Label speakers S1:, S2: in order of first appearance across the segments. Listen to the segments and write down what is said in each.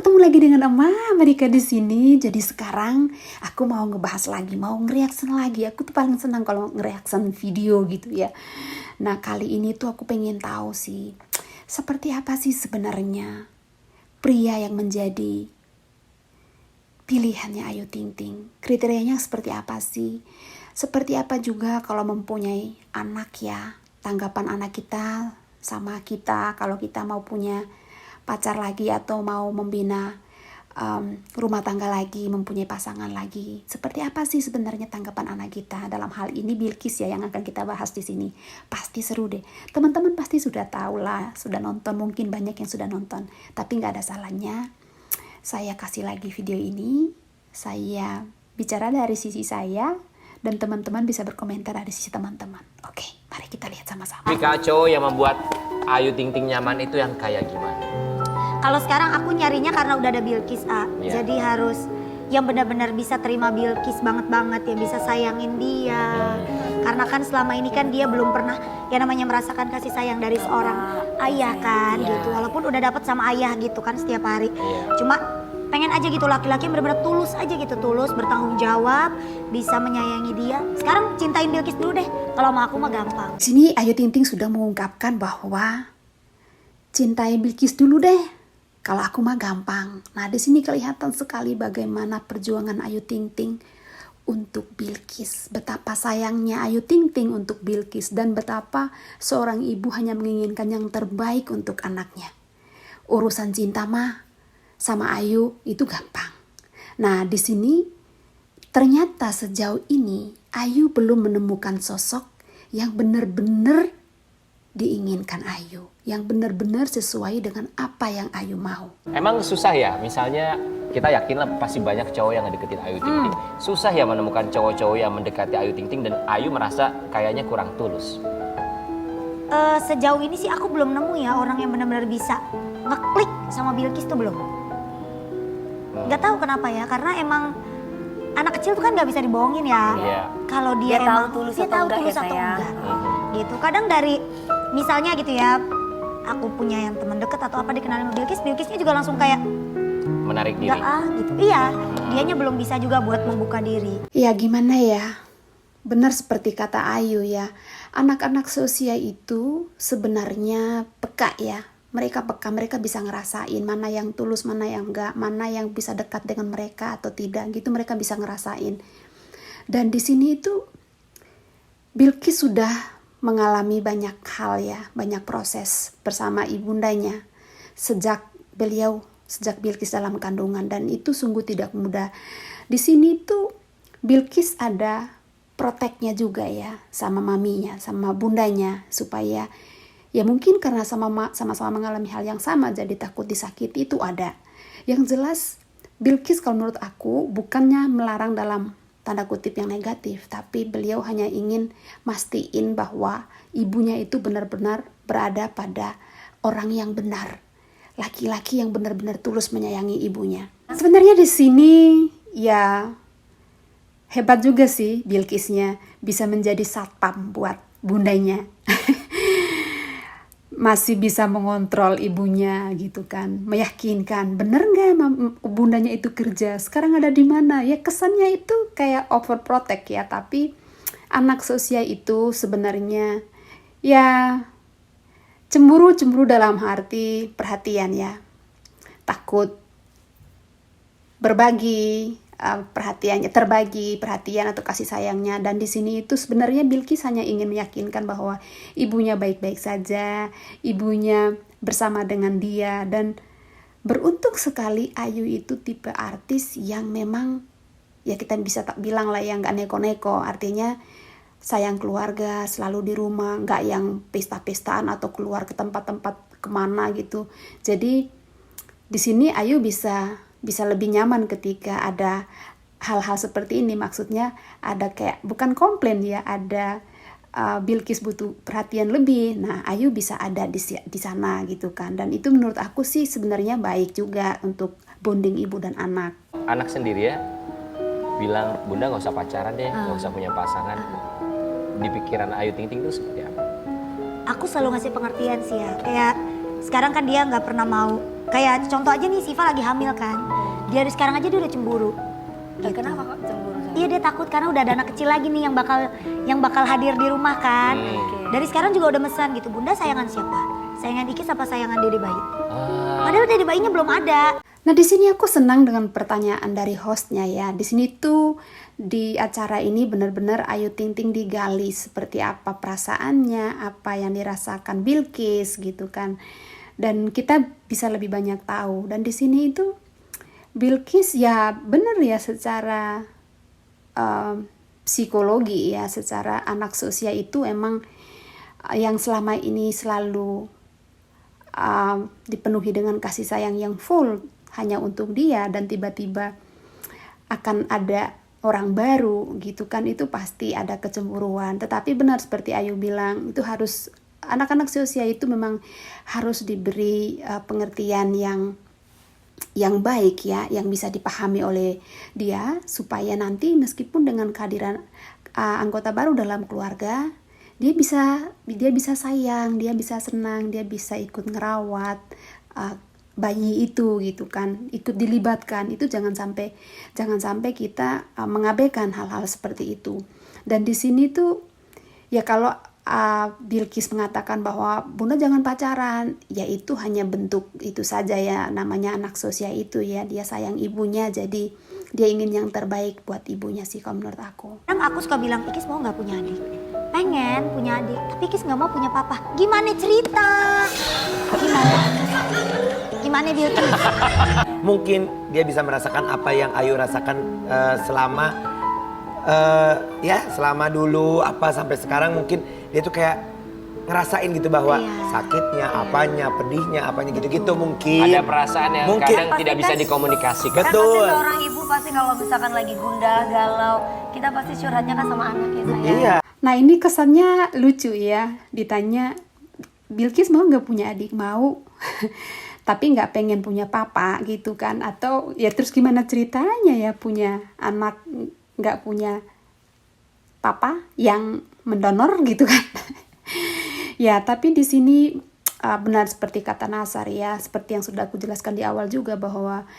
S1: ketemu lagi dengan Oma Amerika di sini. Jadi sekarang aku mau ngebahas lagi, mau nge-reaction lagi. Aku tuh paling senang kalau nge-reaction video gitu ya. Nah, kali ini tuh aku pengen tahu sih, seperti apa sih sebenarnya pria yang menjadi pilihannya Ayu Ting Ting. Kriterianya seperti apa sih? Seperti apa juga kalau mempunyai anak ya. Tanggapan anak kita sama kita kalau kita mau punya pacar lagi atau mau membina rumah tangga lagi, mempunyai pasangan lagi. Seperti apa sih sebenarnya tanggapan anak kita dalam hal ini Bilqis ya yang akan kita bahas di sini. Pasti seru deh. Teman-teman pasti sudah tahu lah, sudah nonton, mungkin banyak yang sudah nonton. Tapi nggak ada salahnya saya kasih lagi video ini. Saya bicara dari sisi saya dan teman-teman bisa berkomentar dari sisi teman-teman. Oke, mari kita lihat sama-sama.
S2: Jika cowok yang membuat Ayu Ting Ting nyaman itu yang kayak gimana?
S3: Kalau sekarang aku nyarinya karena udah ada Bilqis,
S2: Iya.
S3: Jadi harus yang benar-benar bisa terima Bilqis banget-banget, yang bisa sayangin dia. Karena kan selama ini kan dia belum pernah yang namanya merasakan kasih sayang dari seorang ayah kan gitu. Walaupun udah dapet sama ayah gitu kan setiap hari. Cuma pengen aja gitu laki-laki yang benar-benar tulus aja gitu, tulus, bertanggung jawab, bisa menyayangi dia. Sekarang cintain Bilqis dulu deh. Kalau sama aku mah gampang.
S1: Sini Ayu Ting Ting sudah mengungkapkan bahwa cintai Bilqis dulu deh. Kalau aku mah gampang. Nah, di sini kelihatan sekali bagaimana perjuangan Ayu Ting Ting untuk Bilqis. Betapa sayangnya Ayu Ting Ting untuk Bilqis dan betapa seorang ibu hanya menginginkan yang terbaik untuk anaknya. Urusan cinta mah sama Ayu itu gampang. Nah, di sini ternyata sejauh ini Ayu belum menemukan sosok yang benar-benar diinginkan Ayu, yang benar-benar sesuai dengan apa yang Ayu mau.
S2: Emang susah ya, misalnya kita yakin lah pasti banyak cowok yang ngedeketin Ayu Ting Ting. Susah ya menemukan cowok-cowok yang mendekati Ayu Ting Ting dan Ayu merasa kayaknya kurang tulus.
S3: Sejauh ini sih aku belum nemu ya orang yang benar-benar bisa ngeklik sama Bilqis tuh belum. Gak tahu kenapa ya, karena emang anak kecil tuh kan gak bisa dibohongin ya.
S2: Iya.
S3: Kalau dia emang
S4: tahu tulus
S3: dia
S4: atau
S3: tahu
S4: enggak
S3: tulus
S4: ya,
S3: atau
S4: sayang.
S3: enggak. Gitu. Kadang dari misalnya gitu ya, aku punya yang teman deket atau apa dikenalin sama Bilqis, Bilqisnya juga langsung kayak
S2: Menarik diri.
S3: enggak gitu. Iya, dianya belum bisa juga buat membuka diri.
S1: Ya gimana ya, benar seperti kata Ayu ya, anak-anak seusia itu sebenarnya peka ya. Mereka peka, mereka bisa ngerasain mana yang tulus, mana yang enggak, mana yang bisa dekat dengan mereka atau tidak gitu, mereka bisa ngerasain. Dan di sini itu Bilqis sudah mengalami banyak hal ya, banyak proses bersama ibundanya sejak Bilqis dalam kandungan, dan itu sungguh tidak mudah. Di sini tuh Bilqis ada proteknya juga ya sama maminya, sama bundanya, supaya ya mungkin karena sama-sama mengalami hal yang sama jadi takut disakiti itu ada. Yang jelas Bilqis kalau menurut aku bukannya melarang dalam tanda kutip yang negatif, tapi beliau hanya ingin mastiin bahwa ibunya itu benar-benar berada pada orang yang benar, laki-laki yang benar-benar tulus menyayangi ibunya. Sebenarnya di sini ya hebat juga sih Bilqisnya bisa menjadi satpam buat bundanya. Masih bisa mengontrol ibunya gitu kan, meyakinkan bener nggak bundanya itu kerja sekarang ada di mana ya. Kesannya itu kayak overprotect ya, tapi anak seusia itu sebenarnya ya cemburu dalam arti perhatian ya, takut berbagi perhatiannya, terbagi perhatian atau kasih sayangnya. Dan di sini itu sebenarnya Bilqis hanya ingin meyakinkan bahwa ibunya baik-baik saja, ibunya bersama dengan dia. Dan beruntung sekali Ayu itu tipe artis yang memang ya kita bisa tak bilang lah yang gak neko-neko, artinya sayang keluarga, selalu di rumah, gak yang pesta-pestaan atau keluar ke tempat-tempat kemana gitu. Jadi di sini Ayu bisa lebih nyaman ketika ada hal-hal seperti ini. Maksudnya ada kayak bukan komplain ya, ada Bilqis butuh perhatian lebih. Nah, Ayu bisa ada di sana gitu kan. Dan itu menurut aku sih sebenarnya baik juga untuk bonding ibu dan anak.
S2: Anak sendiri ya bilang, Bunda gak usah pacaran deh, gak usah punya pasangan. Di pikiran Ayu Ting Ting itu seperti apa?
S3: Aku selalu ngasih pengertian sih ya. Kayak sekarang kan dia nggak pernah mau Kayak contoh aja nih, Siva lagi hamil kan. Dari sekarang aja dia udah cemburu.
S4: Kenapa kok cemburu sama?
S3: Iya, dia takut karena udah ada anak kecil lagi nih yang bakal hadir di rumah kan. Dari sekarang juga udah mesan gitu, Bunda sayangan siapa? Sayangan Ikis apa sayangan Dede bayi? Padahal Dede bayinya belum ada.
S1: Nah, di sini aku senang dengan pertanyaan dari hostnya ya. Di sini tuh di acara ini benar-benar Ayu Ting Ting digali seperti apa perasaannya, apa yang dirasakan Bilqis gitu kan. Dan kita bisa lebih banyak tahu. Dan di sini itu Bilqis ya benar ya secara psikologi ya, secara anak seusia itu emang yang selama ini selalu dipenuhi dengan kasih sayang yang full hanya untuk dia, dan tiba-tiba akan ada orang baru gitu kan, itu pasti ada kecemburuan. Tetapi benar seperti Ayu bilang, itu harus anak-anak seusia itu memang harus diberi pengertian yang baik ya, yang bisa dipahami oleh dia, supaya nanti meskipun dengan kehadiran anggota baru dalam keluarga, dia bisa sayang, dia bisa senang, dia bisa ikut ngerawat bayi itu gitu kan, ikut dilibatkan. Itu jangan sampai kita mengabaikan hal-hal seperti itu. Dan di sini tuh ya kalau Bilqis mengatakan bahwa Bunda jangan pacaran, ya itu hanya bentuk itu saja ya, namanya anak seusia itu ya, dia sayang ibunya, jadi dia ingin yang terbaik buat ibunya sih kalau menurut aku.
S3: Kadang aku suka bilang, Ikis mau gak punya adik? Pengen punya adik, tapi Ikis gak mau punya papa. Gimana cerita? Gimana Bilqis?
S5: Mungkin dia bisa merasakan apa yang Ayu rasakan selama dulu apa sampai sekarang. Mungkin dia tuh kayak ngerasain gitu bahwa sakitnya, apanya, pedihnya, apanya gitu-gitu mungkin.
S2: Ada perasaan yang kadang tidak bisa dikomunikasikan.
S5: Betul.
S4: Kan pasti seorang ibu pasti kalau misalkan lagi gundah, galau, kita pasti curhatnya kan sama anak ya sayang.
S5: Iya.
S1: Nah, ini kesannya lucu ya, ditanya Bilqis mau nggak punya adik? Mau. Tapi nggak pengen punya papa gitu kan, atau ya terus gimana ceritanya ya punya anak nggak punya papa yang mendonor gitu kan. Ya, tapi di sini benar seperti kata Nasar ya, seperti yang sudah aku jelaskan di awal juga, bahwa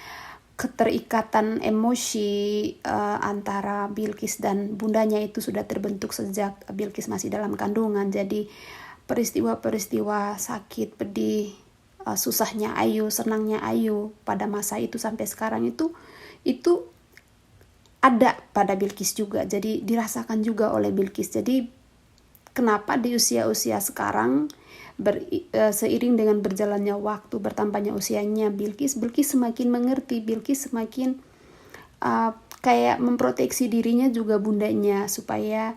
S1: keterikatan emosi antara Bilqis dan bundanya itu sudah terbentuk sejak Bilqis masih dalam kandungan. Jadi peristiwa-peristiwa sakit, pedih, susahnya Ayu, senangnya Ayu pada masa itu sampai sekarang itu ada pada Bilqis juga. Jadi dirasakan juga oleh Bilqis. Jadi kenapa di usia-usia sekarang seiring dengan berjalannya waktu, bertambahnya usianya Bilqis semakin mengerti, Bilqis semakin kayak memproteksi dirinya juga bundanya, supaya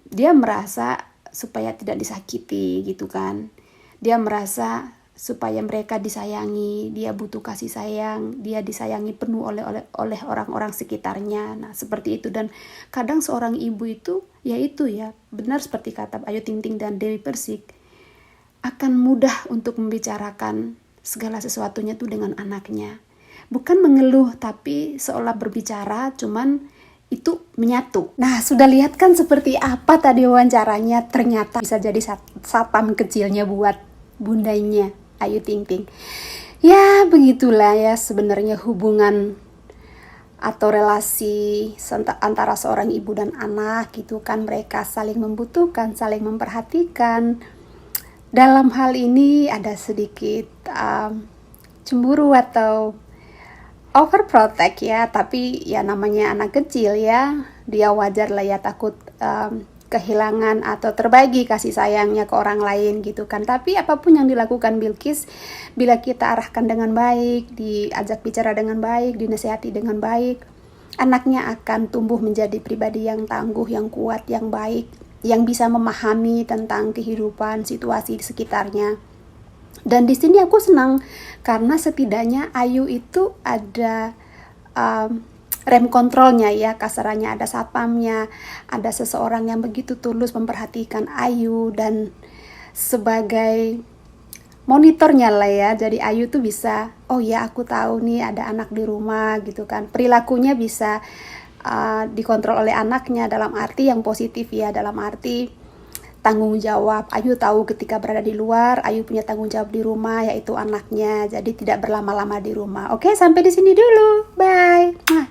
S1: dia merasa supaya tidak disakiti gitu kan. Dia merasa supaya mereka disayangi, dia butuh kasih sayang, dia disayangi penuh oleh orang-orang sekitarnya. Nah, seperti itu. Dan kadang seorang ibu itu yaitu ya, benar seperti kata Ayu Ting Ting dan Dewi Persik, akan mudah untuk membicarakan segala sesuatunya tuh dengan anaknya. Bukan mengeluh, tapi seolah berbicara, cuman itu menyatu. Nah, sudah lihat kan seperti apa tadi wawancaranya, ternyata bisa jadi satpam kecilnya buat bundanya Ayu Ting Ting. Ya, begitulah ya sebenarnya hubungan atau relasi antara seorang ibu dan anak gitu kan. Mereka saling membutuhkan, saling memperhatikan. Dalam hal ini ada sedikit cemburu atau overprotect ya, tapi ya namanya anak kecil ya, dia wajar lah ya takut kehilangan atau terbagi kasih sayangnya ke orang lain gitu kan. Tapi apapun yang dilakukan Bilqis, bila kita arahkan dengan baik, diajak bicara dengan baik, dinasihati dengan baik, anaknya akan tumbuh menjadi pribadi yang tangguh, yang kuat, yang baik, yang bisa memahami tentang kehidupan, situasi di sekitarnya. Dan di sini aku senang karena setidaknya Ayu itu ada rem kontrolnya ya, kasarannya ada satpamnya, ada seseorang yang begitu tulus memperhatikan Ayu dan sebagai monitornya lah ya. Jadi Ayu tuh bisa, oh ya aku tahu nih ada anak di rumah gitu kan. Perilakunya bisa dikontrol oleh anaknya dalam arti yang positif ya, dalam arti tanggung jawab. Ayu tahu ketika berada di luar, Ayu punya tanggung jawab di rumah, yaitu anaknya. Jadi tidak berlama-lama di rumah. Oke, sampai di sini dulu. Bye.